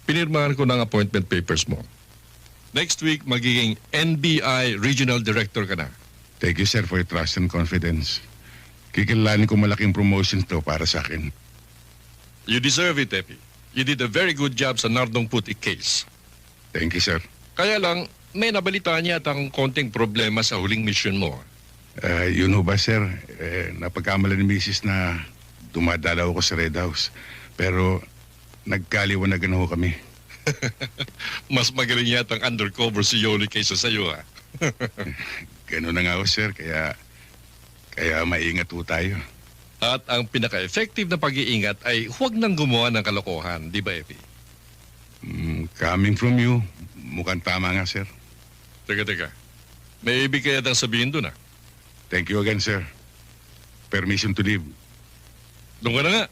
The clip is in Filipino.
Pinirmahan ko ng appointment papers mo. Next week, magiging NBI Regional Director ka na. Thank you, sir, for your trust and confidence. Kikilalanin ko malaking promotion to para sa akin. You deserve it, Epi. You did a very good job sa Nardong Putik case. Thank you, sir. Kaya lang, may nabalitaan niya at ang konting problema sa huling mission mo. Yun ho ba, sir? Napagkamala ni Mrs. na dumadalaw ko sa Red House. Pero nagkaliwanagan ho kami. Mas magaling yata ang undercover si Yoli kaysa sa'yo, ha? Ganun na nga ho, sir. Kaya maingat ho tayo. At ang pinaka-effective na pag-iingat ay huwag nang gumawa ng kalokohan, di ba, Epi? Coming from you, mukhang tama nga, sir. Teka. May ibig kaya tang sabihin doon, ha? Thank you again, sir. Permission to leave. Doon ka na nga.